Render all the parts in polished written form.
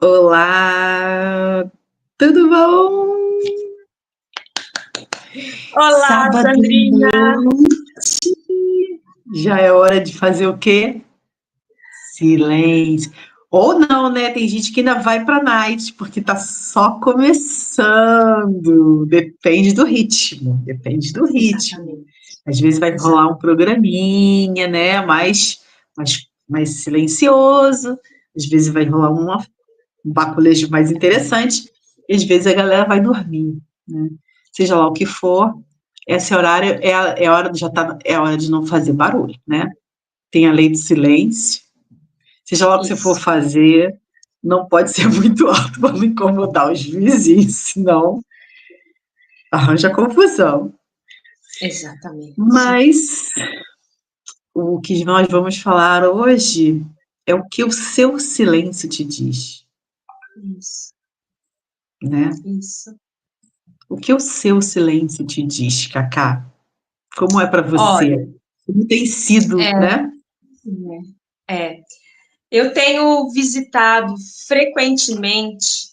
Olá, tudo bom? Olá, Sábado à Sandrinha! noite, já é hora de fazer o quê? Silêncio. Ou não, né? Tem gente que ainda vai pra night, porque tá só começando. Depende do ritmo, depende do ritmo. Exatamente. Às vezes vai rolar um programinha, né? Mais silencioso. Às vezes vai rolar um baculejo mais interessante, e às vezes a galera vai dormir, né? Seja lá o que for, esse horário é a hora é a hora de não fazer barulho, né? Tem a lei do silêncio. Seja lá o que você for Isso. fazer, não pode ser muito alto para não incomodar os vizinhos, senão arranja confusão. Exatamente. Mas o que nós vamos falar hoje é o que o seu silêncio te diz, Isso. né? Isso. O que o seu silêncio te diz, Cacá? Como é para você? Olha, Como tem sido, né? eu tenho visitado frequentemente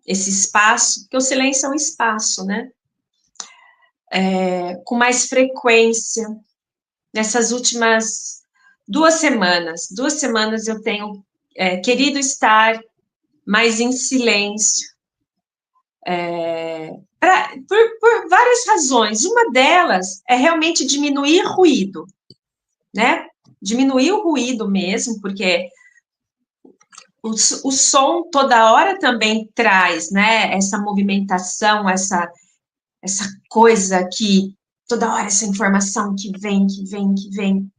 esse espaço, porque o silêncio é um espaço, né? Com mais frequência. Nessas últimas 2 semanas eu tenho querido estar mais em silêncio. Por várias razões. Uma delas é realmente diminuir ruído, né? Diminuir o ruído mesmo, porque o som toda hora também traz, né? Essa movimentação, essa coisa que toda hora essa informação que vem, que vem, que vem.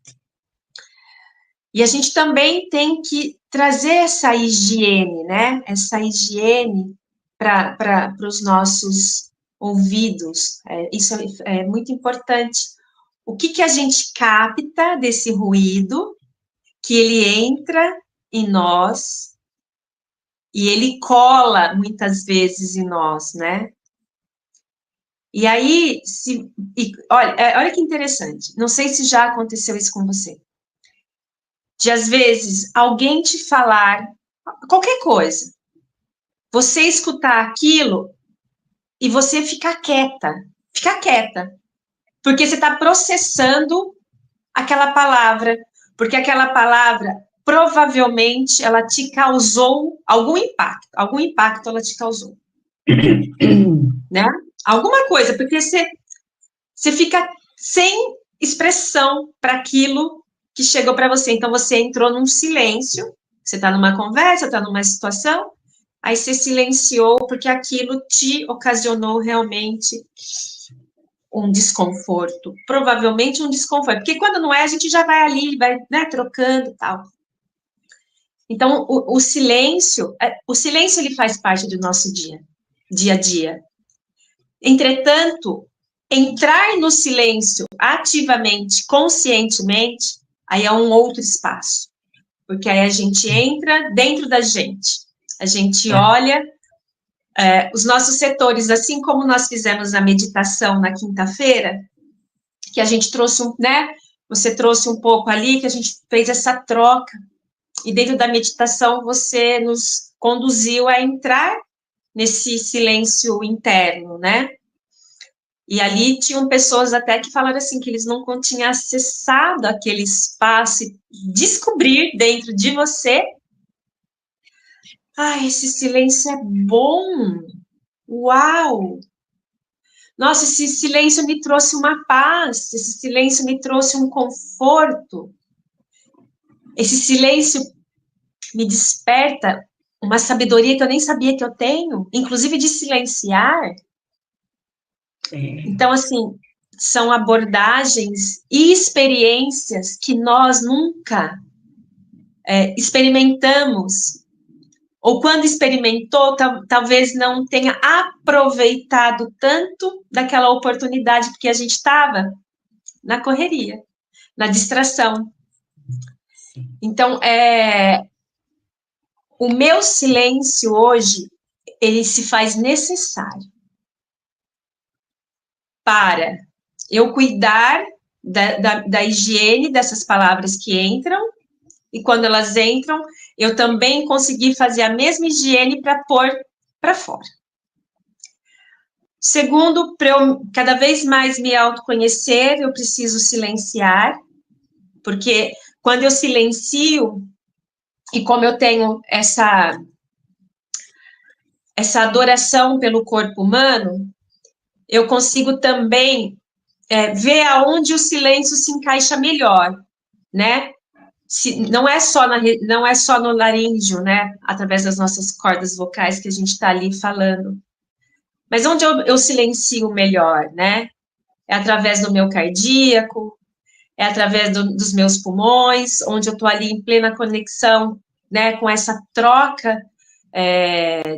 E a gente também tem que trazer essa higiene, né? Essa higiene para os nossos ouvidos. Isso é muito importante. O que a gente capta desse ruído, que ele entra em nós e ele cola muitas vezes em nós, né? E aí, olha que interessante. Não sei se já aconteceu isso com você. De às vezes alguém te falar qualquer coisa, você escutar aquilo e você ficar quieta, porque você está processando aquela palavra, porque aquela palavra provavelmente ela te causou algum impacto ela te causou, né? Alguma coisa, porque você fica sem expressão para aquilo que chegou para você. Então você entrou num silêncio, você está numa conversa, está numa situação, aí você silenciou porque aquilo te ocasionou realmente um desconforto, provavelmente um desconforto, porque quando não é, a gente já vai ali, vai, né, trocando e tal. Então, o silêncio ele faz parte do nosso dia a dia. Entretanto, entrar no silêncio ativamente, conscientemente, aí é um outro espaço, porque aí a gente entra dentro da gente, a gente olha os nossos setores, assim como nós fizemos a meditação na quinta-feira, que a gente trouxe né? Você trouxe um pouco ali, que a gente fez essa troca, e dentro da meditação você nos conduziu a entrar nesse silêncio interno, né? E ali tinham pessoas até que falaram assim, que eles não tinham acessado aquele espaço e descobrir dentro de você, esse silêncio é bom, uau! Nossa, esse silêncio me trouxe uma paz, esse silêncio me trouxe um conforto, esse silêncio me desperta uma sabedoria que eu nem sabia que eu tenho, inclusive de silenciar. Então, assim, são abordagens e experiências que nós nunca experimentamos, ou quando experimentou, talvez não tenha aproveitado tanto daquela oportunidade, porque a gente estava na correria, na distração. Então, o meu silêncio hoje, ele se faz necessário para eu cuidar da higiene dessas palavras que entram e quando elas entram, eu também consegui fazer a mesma higiene para pôr para fora. Segundo, para eu cada vez mais me autoconhecer, eu preciso silenciar, porque quando eu silencio, e como eu tenho essa adoração pelo corpo humano, eu consigo também ver aonde o silêncio se encaixa melhor, né? Não é só no laríngeo, né? Através das nossas cordas vocais que a gente está ali falando. Mas onde eu silencio melhor, né? É através do meu cardíaco, é através dos meus pulmões, onde eu estou ali em plena conexão, né? Com essa troca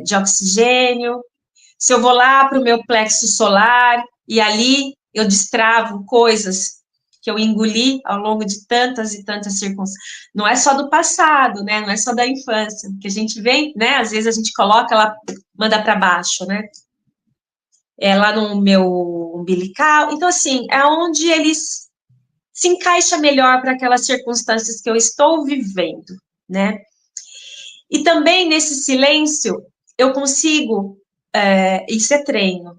de oxigênio. Se eu vou lá para o meu plexo solar e ali eu destravo coisas que eu engoli ao longo de tantas e tantas circunstâncias. Não é só do passado, né? Não é só da infância, que a gente vem, né? Às vezes a gente coloca lá, manda para baixo, né? É lá no meu umbilical. Então, assim, é onde eles se encaixa melhor para aquelas circunstâncias que eu estou vivendo, né? E também nesse silêncio eu consigo, isso é treino,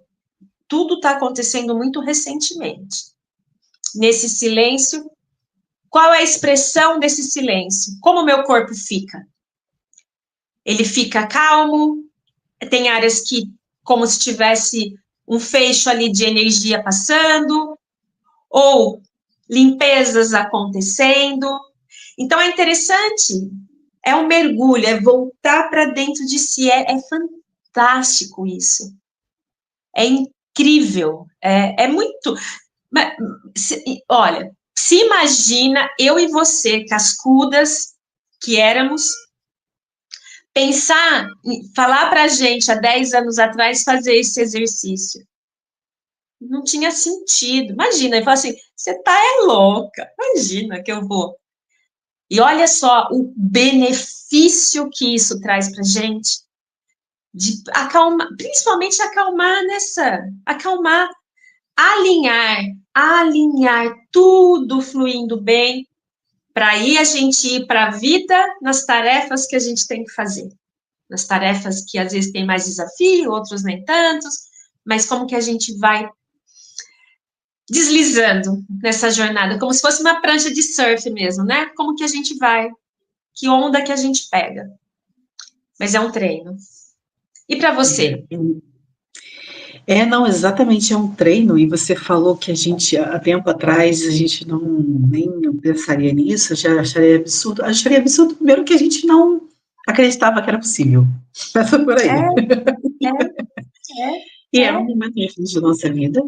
tudo está acontecendo muito recentemente. Nesse silêncio, qual é a expressão desse silêncio? Como o meu corpo fica? Ele fica calmo, tem áreas que, como se tivesse um feixe ali de energia passando, ou limpezas acontecendo. Então, é interessante, é um mergulho, é voltar para dentro de si, é fantástico isso. É incrível, é muito... Olha, se imagina eu e você, cascudas que éramos, pensar, falar para a gente há 10 anos atrás fazer esse exercício. Não tinha sentido. Imagina, ele fala assim, você tá louca, imagina que eu vou. E olha só o benefício que isso traz para a gente, de acalmar, principalmente acalmar, alinhar tudo fluindo bem, para aí a gente ir para a vida nas tarefas que a gente tem que fazer. Nas tarefas que às vezes tem mais desafio, outros nem tantos, mas como que a gente vai deslizando nessa jornada, como se fosse uma prancha de surf mesmo, né? Como que a gente vai, que onda que a gente pega. Mas é um treino. E para você? Não, exatamente, é um treino, e você falou que a gente, há tempo atrás, a gente nem pensaria nisso, já acharia absurdo. Acharia absurdo, primeiro, que a gente não acreditava que era possível. Passa por aí. E é um momento difícil da nossa vida,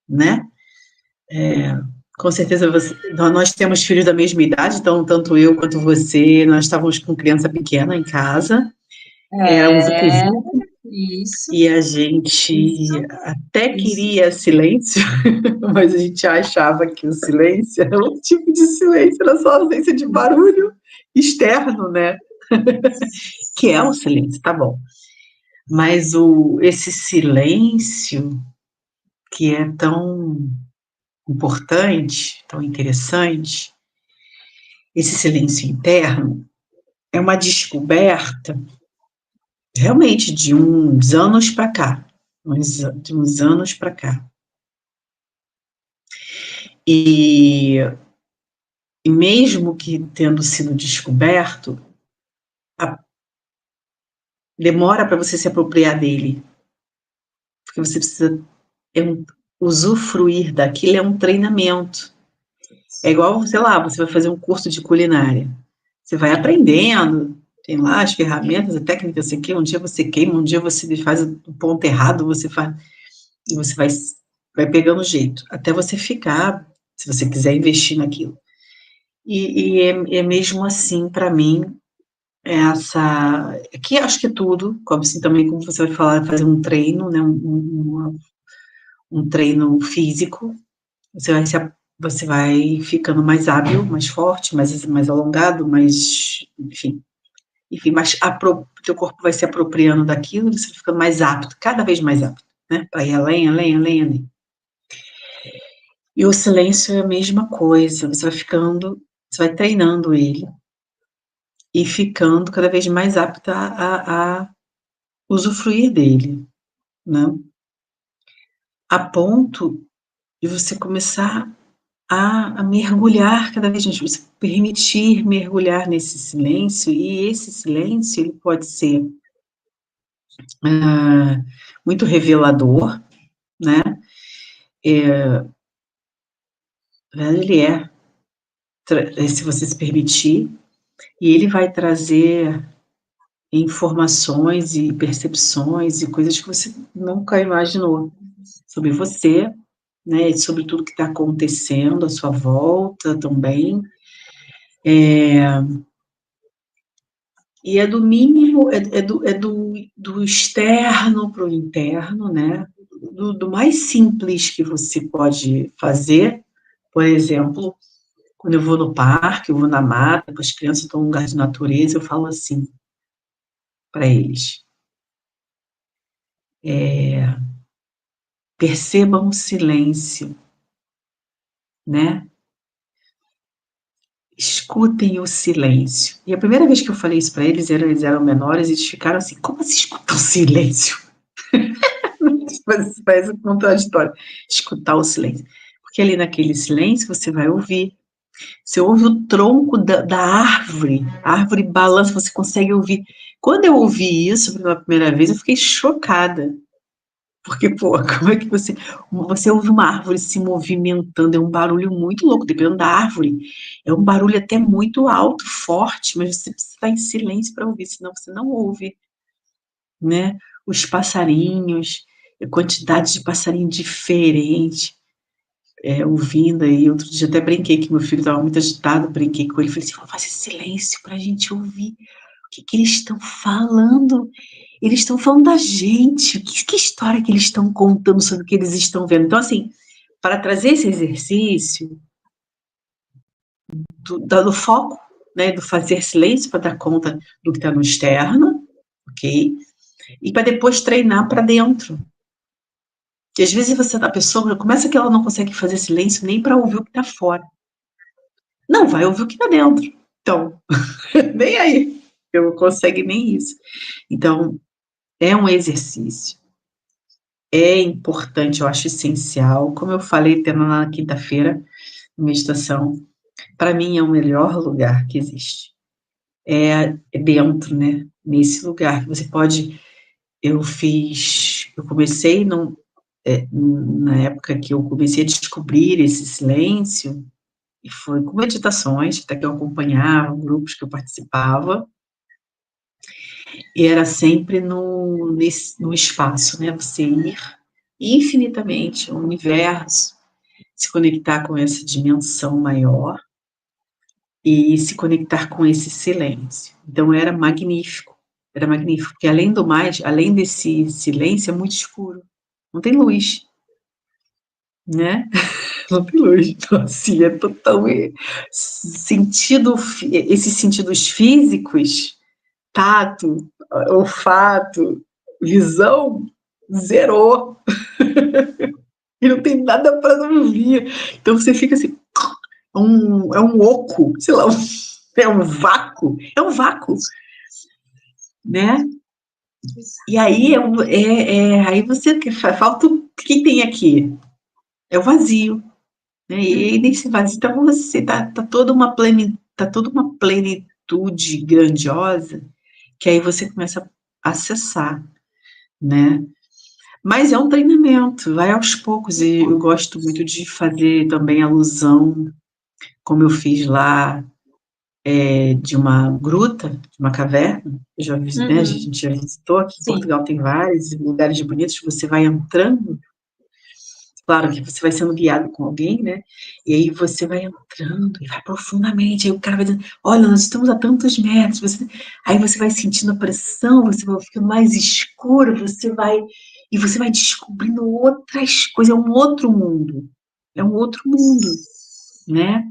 né? Com certeza nós temos filhos da mesma idade, então tanto eu quanto você, nós estávamos com criança pequena em casa, era um vucu-vucu, Isso. e a gente até queria silêncio, mas a gente achava que o silêncio era outro tipo de silêncio, era só ausência de barulho externo, né? Que é o silêncio, tá bom. Mas esse silêncio que é tão importante, tão interessante, esse silêncio interno, é uma descoberta realmente de uns anos para cá, de uns anos para cá. E mesmo que tendo sido descoberto, demora para você se apropriar dele, porque você precisa usufruir daquilo, é um treinamento. É igual, sei lá, você vai fazer um curso de culinária, você vai aprendendo, tem lá as ferramentas, a técnica, sei que, um dia você queima, um dia você faz o ponto errado, você faz, e você vai pegando jeito, até você ficar, se você quiser investir naquilo. E é mesmo assim, para mim, aqui acho que é tudo, como assim também, como você vai falar, fazer um treino, né, um treino físico, você vai ficando mais hábil, mais forte, mais alongado, enfim, mas teu corpo vai se apropriando daquilo, você vai ficando mais apto, cada vez mais apto, né, para ir além, além, além, além. E o silêncio é a mesma coisa, você vai treinando ele, e ficando cada vez mais apta a usufruir dele, né? A ponto de você começar a mergulhar cada vez mais, você permitir mergulhar nesse silêncio, e esse silêncio ele pode ser muito revelador, né? Ele se você se permitir, e ele vai trazer informações e percepções e coisas que você nunca imaginou sobre você, né, e sobre tudo que está acontecendo à sua volta também. E é do mínimo, do externo para o interno, né, do mais simples que você pode fazer. Por exemplo, quando eu vou no parque, eu vou na mata, com as crianças estão num lugar de natureza, eu falo assim para eles: percebam o silêncio, né? Escutem o silêncio. E a primeira vez que eu falei isso para eles, eles eram menores, e eles ficaram assim: como assim escutar o silêncio? Parece um contraditório. Escutar o silêncio. Porque ali naquele silêncio você vai ouvir. Você ouve o tronco da árvore, a árvore balança, você consegue ouvir. Quando eu ouvi isso pela primeira vez, eu fiquei chocada. Porque, pô, como é que você ouve uma árvore se movimentando, é um barulho muito louco, dependendo da árvore, é um barulho até muito alto, forte, mas você precisa estar em silêncio para ouvir, senão você não ouve, né? Os passarinhos, a quantidade de passarinho diferente, ouvindo aí. Outro dia até brinquei que meu filho estava muito agitado, brinquei com ele, falei assim: vamos fazer silêncio para a gente ouvir o que eles estão falando. Eles estão falando da gente, que história que eles estão contando sobre o que eles estão vendo. Então, assim, para trazer esse exercício do foco, né, do fazer silêncio para dar conta do que está no externo, ok? E para depois treinar para dentro. Porque às vezes a pessoa começa que ela não consegue fazer silêncio nem para ouvir o que está fora. Não, vai ouvir o que está dentro. Então, nem aí. Eu não consegue nem isso. Então, é um exercício. É importante, eu acho essencial. Como eu falei até na quinta-feira, meditação, para mim é o melhor lugar que existe. É dentro, né? Nesse lugar que você pode. Eu comecei na época que eu comecei a descobrir esse silêncio, e foi com meditações, até que eu acompanhava grupos que eu participava, e era sempre no espaço, né? Você ir infinitamente ao universo, se conectar com essa dimensão maior e se conectar com esse silêncio. Então era magnífico, porque além do mais, além desse silêncio, é muito escuro, não tem luz, né? Não tem luz, então assim, é total esses sentidos físicos, tato, olfato, visão, zerou. E não tem nada para não ouvir. Então você fica assim, é um oco, sei lá, é um vácuo, né? E aí aí você falta o que tem aqui? É o vazio, né? E aí nesse vazio, então você tá toda uma plenitude grandiosa que aí você começa a acessar, né? Mas é um treinamento, vai aos poucos, e eu gosto muito de fazer também alusão, como eu fiz lá, de uma gruta, de uma caverna, né, a gente já visitou, aqui em Portugal tem vários lugares bonitos, você vai entrando, claro que você vai sendo guiado com alguém, né, e aí você vai entrando, e vai profundamente, aí o cara vai dizendo, olha, nós estamos a tantos metros, aí você vai sentindo a pressão, você vai ficando mais escuro, e você vai descobrindo outras coisas, é um outro mundo, né,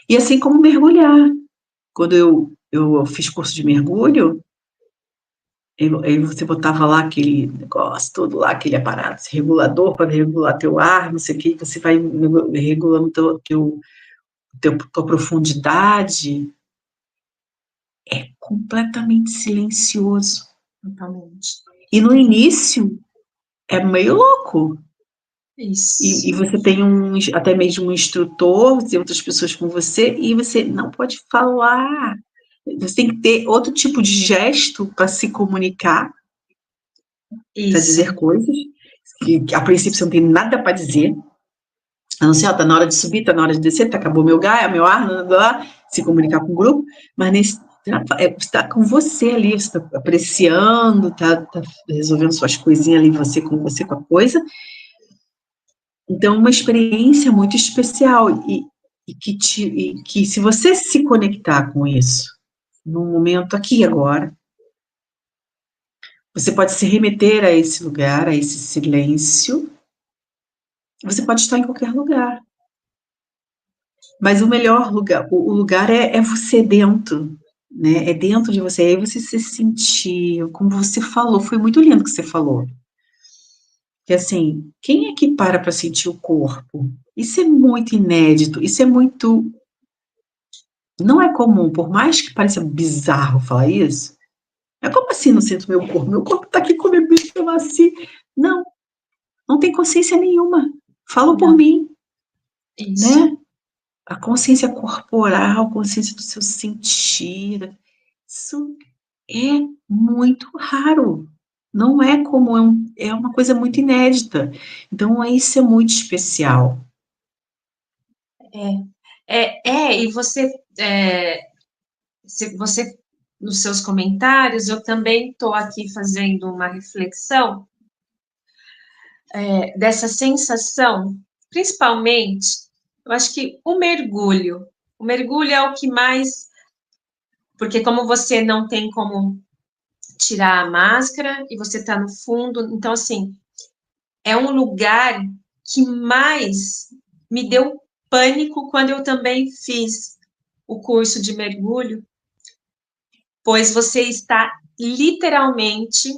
e assim como mergulhar. Quando eu fiz curso de mergulho, aí você botava lá aquele negócio todo lá, aquele aparato regulador para regular teu ar, não sei o que, você vai regulando tua profundidade. É completamente silencioso. Totalmente. E no início é meio louco. Isso. E você tem até mesmo um instrutor, tem outras pessoas com você, e você não pode falar. Você tem que ter outro tipo de gesto para se comunicar, para dizer coisas, que a princípio você não tem nada para dizer. A não ser, tá na hora de subir, tá na hora de descer, tá, acabou meu gás, meu ar, blá, blá, blá, se comunicar com o grupo, mas nesse está com você ali, você está apreciando, tá resolvendo suas coisinhas ali, você com a coisa. Então, uma experiência muito especial e que se você se conectar com isso, no momento aqui e agora, você pode se remeter a esse lugar, a esse silêncio, você pode estar em qualquer lugar. Mas o melhor lugar, o lugar é você dentro, né? É dentro de você, aí você se sentir, como você falou, foi muito lindo que você falou. Que assim, quem é que para sentir o corpo? Isso é muito inédito, isso é muito. Não é comum, por mais que pareça bizarro falar isso. É como assim não sinto meu corpo? Meu corpo tá aqui comigo desde que eu nasci. Não, não tem consciência nenhuma. Falo por mim, Isso. né? A consciência corporal, a consciência do seu sentir, isso é muito raro. Não é comum, é uma coisa muito inédita. Então, isso é muito especial. E você, nos seus comentários, eu também estou aqui fazendo uma reflexão dessa sensação, principalmente, eu acho que o mergulho é o que mais, porque como você não tem como tirar a máscara e você está no fundo, então, assim, é um lugar que mais me deu pânico quando eu também fiz o curso de mergulho, pois você está literalmente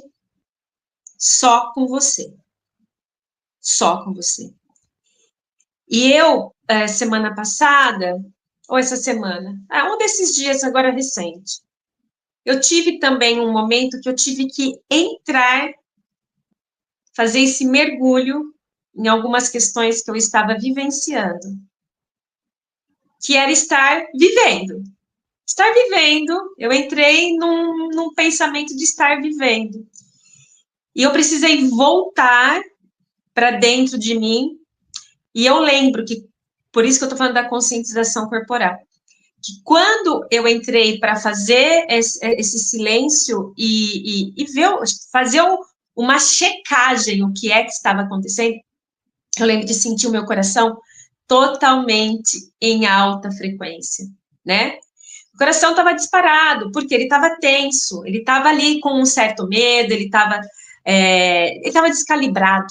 só com você. Só com você. E eu, semana passada, ou essa semana, um desses dias agora recente, eu tive também um momento que eu tive que entrar, fazer esse mergulho em algumas questões que eu estava vivenciando, que era estar vivendo. Estar vivendo, eu entrei num pensamento de estar vivendo. E eu precisei voltar para dentro de mim, e eu lembro que, por isso que eu estou falando da conscientização corporal, que quando eu entrei para fazer esse silêncio e fazer uma checagem, o que é que estava acontecendo, eu lembro de sentir o meu coração totalmente em alta frequência, né? O coração estava disparado, porque ele estava tenso, ele estava ali com um certo medo, ele estava descalibrado.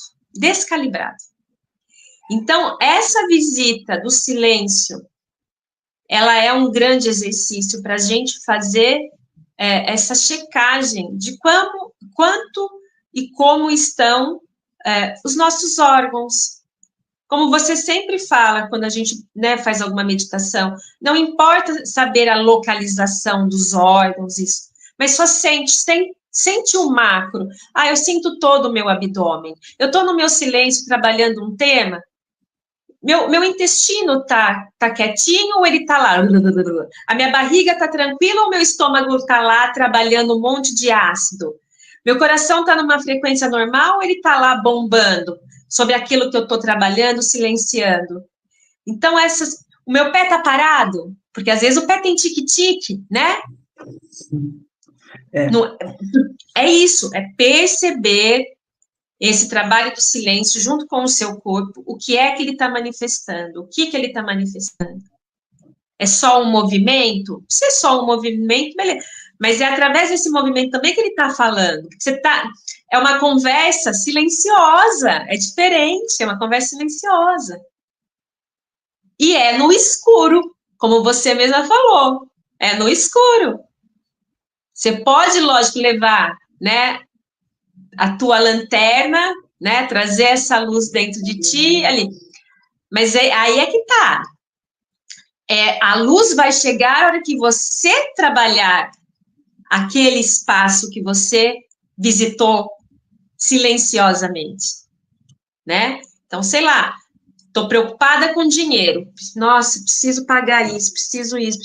Então, essa visita do silêncio, ela é um grande exercício para a gente fazer essa checagem de quanto e como estão os nossos órgãos. Como você sempre fala quando a gente faz alguma meditação, não importa saber a localização dos órgãos, isso, mas só sente o macro. Eu sinto todo o meu abdômen. Eu estou no meu silêncio trabalhando um tema, meu intestino tá quietinho ou ele tá lá? A minha barriga tá tranquila ou meu estômago tá lá trabalhando um monte de ácido? Meu coração tá numa frequência normal ou ele tá lá bombando sobre aquilo que eu tô trabalhando, silenciando? Então, o meu pé tá parado? Porque às vezes o pé tem tique-tique, né? É isso, é perceber esse trabalho do silêncio junto com o seu corpo, o que é que ele está manifestando, o que ele está manifestando. É só um movimento? Se é só um movimento, beleza. Mas é através desse movimento também que ele está falando. É uma conversa silenciosa, é diferente, é uma conversa silenciosa. E é no escuro, como você mesma falou, é no escuro. Você pode, lógico, levar, a tua lanterna, trazer essa luz dentro de ti, ali. Mas aí é que tá. A luz vai chegar a hora que você trabalhar aquele espaço que você visitou silenciosamente, né? Então, sei lá, estou preocupada com dinheiro. Nossa, preciso pagar isso, preciso isso.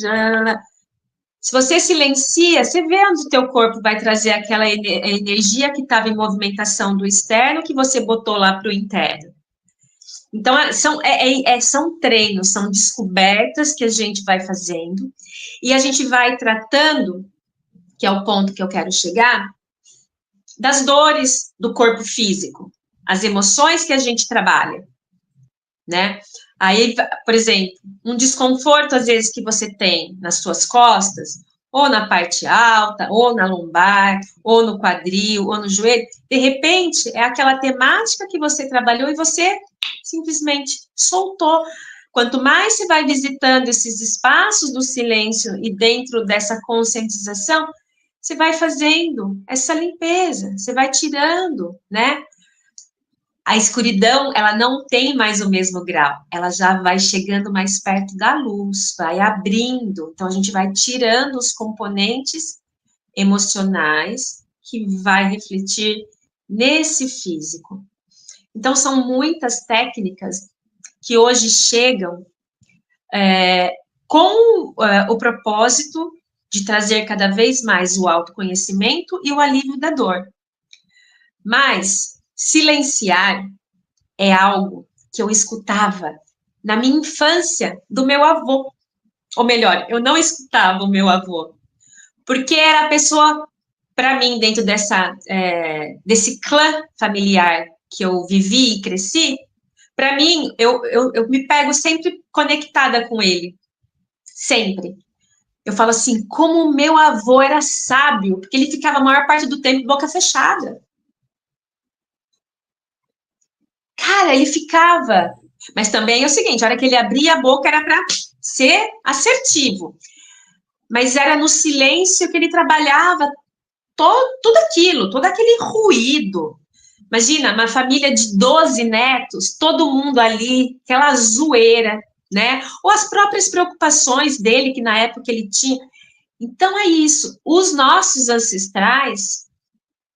Se você silencia, você vê onde o teu corpo vai trazer aquela energia que estava em movimentação do externo que você botou lá para o interno. Então, são treinos, são descobertas que a gente vai fazendo e a gente vai tratando, que é o ponto que eu quero chegar, das dores do corpo físico, as emoções que a gente trabalha, né? Aí, por exemplo, um desconforto, às vezes, que você tem nas suas costas, ou na parte alta, ou na lombar, ou no quadril, ou no joelho, de repente, é aquela temática que você trabalhou e você simplesmente soltou. Quanto mais você vai visitando esses espaços do silêncio e dentro dessa conscientização, você vai fazendo essa limpeza, você vai tirando, né? A escuridão, ela não tem mais o mesmo grau, ela já vai chegando mais perto da luz, vai abrindo, então a gente vai tirando os componentes emocionais que vai refletir nesse físico. Então, são muitas técnicas que hoje chegam com o propósito de trazer cada vez mais o autoconhecimento e o alívio da dor. Mas silenciar é algo que eu escutava na minha infância do meu avô. Ou melhor, eu não escutava o meu avô, porque era a pessoa, para mim, dentro desse clã familiar que eu vivi e cresci, para mim, eu me pego sempre conectada com ele. Sempre. Eu falo assim, como o meu avô era sábio, porque ele ficava a maior parte do tempo boca fechada. Cara, ele ficava. Mas também é o seguinte, a hora que ele abria a boca era para ser assertivo. Mas era no silêncio que ele trabalhava tudo aquilo, todo aquele ruído. Imagina, uma família de 12 netos, todo mundo ali, aquela zoeira, né? Ou as próprias preocupações dele, que na época ele tinha. Então é isso. Os nossos ancestrais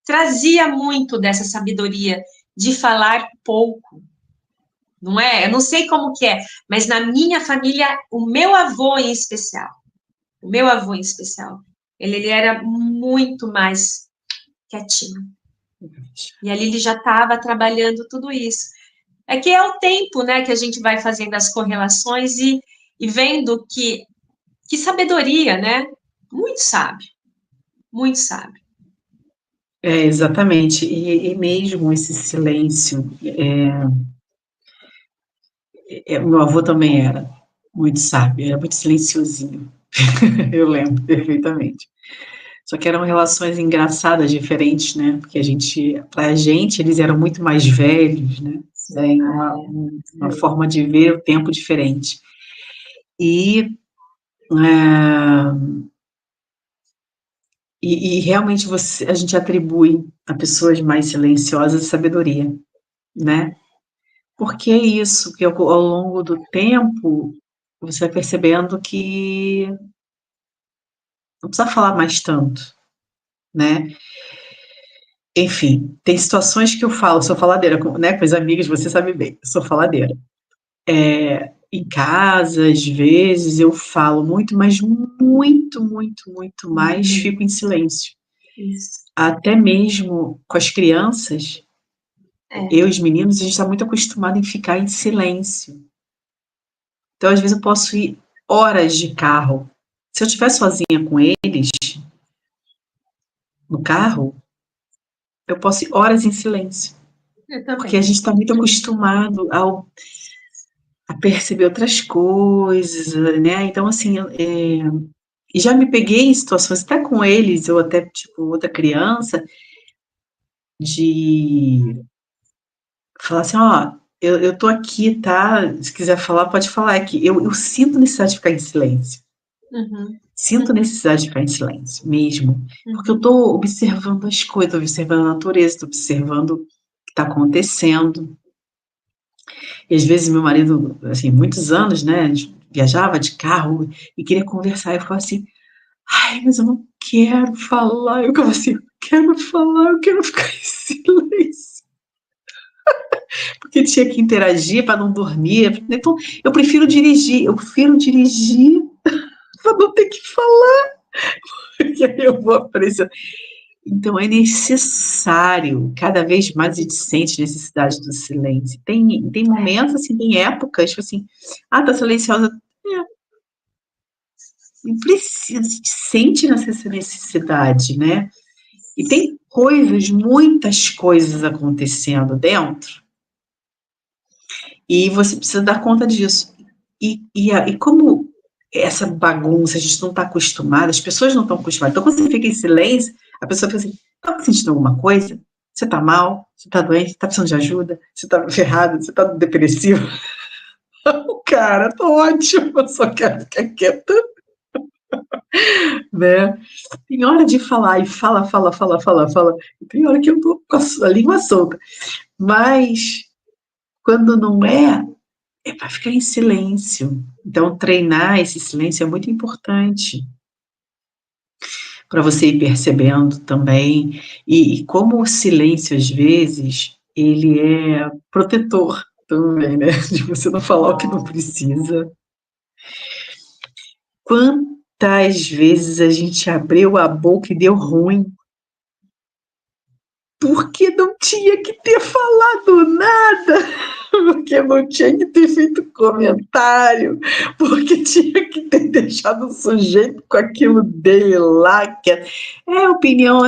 trazia muito dessa sabedoria de falar pouco, não é? Eu não sei como que é, mas na minha família, o meu avô em especial, ele era muito mais quietinho. E ali ele já estava trabalhando tudo isso. É que é o tempo, né, que a gente vai fazendo as correlações e vendo que sabedoria, né? Muito sábio, muito sábio. Exatamente, e mesmo esse silêncio, meu avô também era muito sábio, era muito silenciosinho, eu lembro perfeitamente. Só que eram relações engraçadas, diferentes, né? Porque pra gente, eles eram muito mais velhos, né? Tem uma forma de ver o tempo diferente. E realmente a gente atribui a pessoas mais silenciosas sabedoria, né? Porque é isso, que ao longo do tempo você vai percebendo que não precisa falar mais tanto, né? Enfim, tem situações que eu falo, sou faladeira, né? Com as amigas, você sabe bem, eu sou faladeira. Em casa, às vezes, eu falo muito, mas muito, muito, muito mais fico em silêncio. Isso. Até mesmo com as crianças, eu e os meninos, a gente está muito acostumado em ficar em silêncio. Então, às vezes, eu posso ir horas de carro. Se eu estiver sozinha com eles, no carro, eu posso ir horas em silêncio. Porque a gente está muito acostumado a perceber outras coisas, né? Então, assim, e já me peguei em situações, até com eles, ou até, tipo, outra criança, de falar assim, ó, eu tô aqui, tá? Se quiser falar, pode falar aqui. Eu sinto necessidade de ficar em silêncio. Sinto necessidade de ficar em silêncio, mesmo. Porque eu tô observando as coisas, tô observando a natureza, tô observando o que tá acontecendo. E às vezes meu marido, assim, muitos anos, né, viajava de carro e queria conversar. Eu falava assim, Ai, mas eu não quero falar. Eu como assim, eu quero falar, eu quero ficar em silêncio. Porque tinha que interagir para não dormir. Então, eu prefiro dirigir para não ter que falar. Porque aí eu vou aparecer. Então, é necessário, cada vez mais a gente sente necessidade do silêncio. Tem momentos, assim, tem épocas, tipo assim, tá silenciosa. Não precisa, a gente sente essa necessidade, né? E tem coisas, muitas coisas acontecendo dentro, e você precisa dar conta disso. E como essa bagunça, a gente não está acostumada, as pessoas não estão acostumadas. Então, quando você fica em silêncio, a pessoa fica assim, está sentindo alguma coisa? Você está mal? Você está doente? Está precisando de ajuda? Você está ferrado? Você está depressivo? Cara, tô ótimo, eu só quero ficar quieta, né? Tem hora de falar, e fala. E tem hora que eu tô com a língua solta. Mas, quando não é para ficar em silêncio. Então, treinar esse silêncio é muito importante para você ir percebendo também. E como o silêncio, às vezes, ele é protetor também, né? De você não falar o que não precisa. Quantas vezes a gente abriu a boca e deu ruim? Porque não tinha que ter falado nada, porque não tinha que ter feito comentário, porque tinha que ter deixado o sujeito com aquilo dele lá, que opinião,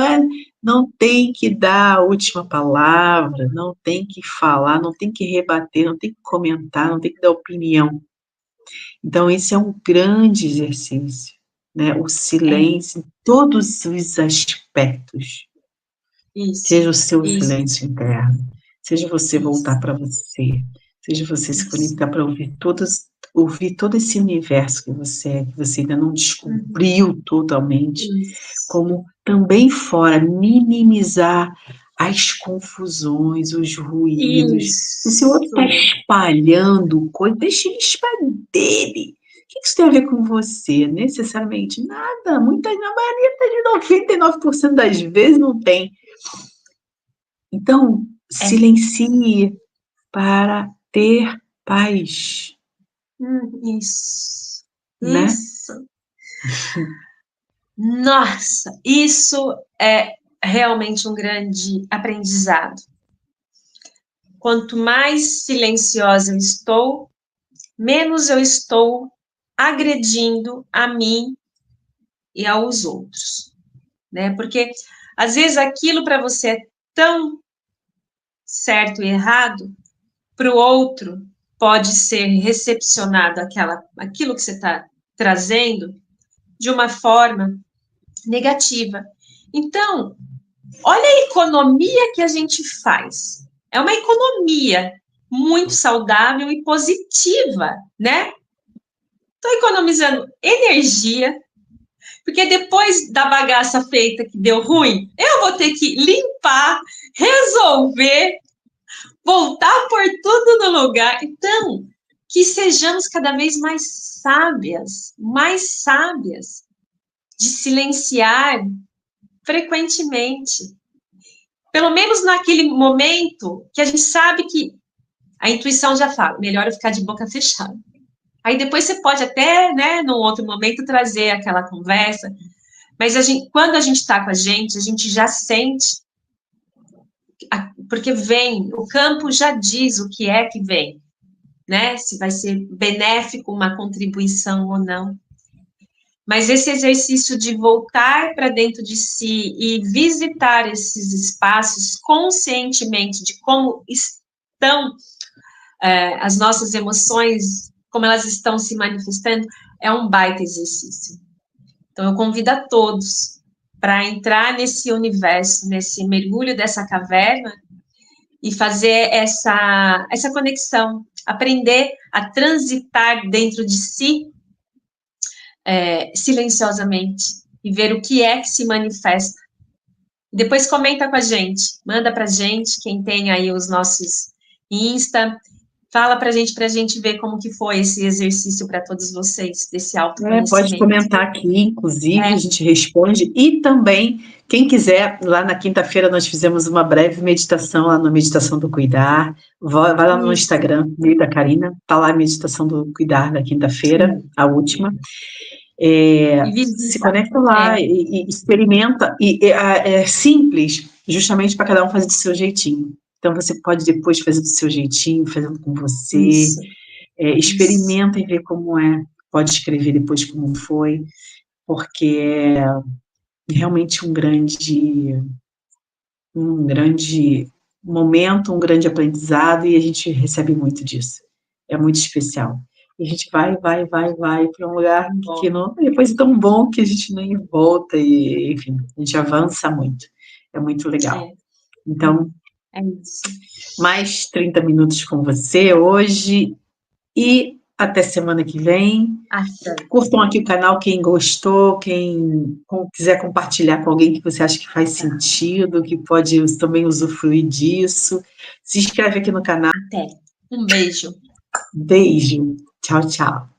não tem que dar a última palavra, não tem que falar, não tem que rebater, não tem que comentar, não tem que dar opinião. Então, esse é um grande exercício, né? O silêncio em todos os aspectos. Seja o seu Isso, silêncio interno, seja você voltar isso. para você, seja você se Isso. conectar para ouvir todo esse universo que você é, que você ainda não descobriu totalmente, Isso. como também fora, minimizar as confusões, os ruídos. Se o outro está Isso. espalhando coisa, deixa ele espalhar dele. O que isso tem a ver com você? Necessariamente nada. Na maioria de 99% das vezes não tem. Então, É. silencie para ter paz, Isso. né? Isso. Nossa, isso é realmente um grande aprendizado. Quanto mais silenciosa eu estou, menos eu estou agredindo a mim e aos outros, né? Porque às vezes aquilo para você é tão certo e errado, para o outro pode ser recepcionado aquilo que você está trazendo de uma forma negativa. Então, olha a economia que a gente faz. É uma economia muito saudável e positiva, né? Estou economizando energia, porque depois da bagaça feita que deu ruim, eu vou ter que limpar, resolver, voltar por tudo no lugar. Então, que sejamos cada vez mais sábias de silenciar frequentemente. Pelo menos naquele momento que a gente sabe que a intuição já fala, melhor eu ficar de boca fechada. Aí depois você pode até, né, num outro momento, trazer aquela conversa, mas quando a gente está com a gente já sente, porque vem, o campo já diz o que é que vem, né? Se vai ser benéfico uma contribuição ou não. Mas esse exercício de voltar para dentro de si e visitar esses espaços conscientemente de como estão as nossas emoções, como elas estão se manifestando, é um baita exercício. Então, eu convido a todos para entrar nesse universo, nesse mergulho dessa caverna e fazer essa conexão, aprender a transitar dentro de si silenciosamente e ver o que é que se manifesta. Depois comenta com a gente, manda para a gente, quem tem aí os nossos Insta, Fala para a gente ver como que foi esse exercício para todos vocês, desse autoconhecimento. Pode comentar aqui, inclusive, a gente responde. E também, quem quiser, lá na quinta-feira nós fizemos uma breve meditação lá no Meditação do Cuidar. Vai lá no Instagram, da Karina, tá lá a Meditação do Cuidar da quinta-feira, a última. Se conecta lá e experimenta. É simples, justamente para cada um fazer do seu jeitinho. Então, você pode depois fazer do seu jeitinho, fazendo com você. Experimenta e vê como é. Pode escrever depois como foi, porque é realmente um grande momento, um grande aprendizado, e a gente recebe muito disso. É muito especial. E a gente vai para um lugar que não, depois é tão bom que a gente nem volta, e enfim, a gente avança muito. É muito legal. Então, mais 30 minutos com você hoje, e até semana que vem. Curtam aqui o canal, quem gostou, quem quiser compartilhar com alguém que você acha que faz sentido, que pode também usufruir disso. Se inscreve aqui no canal. Até. Um beijo. Beijo. Tchau, tchau.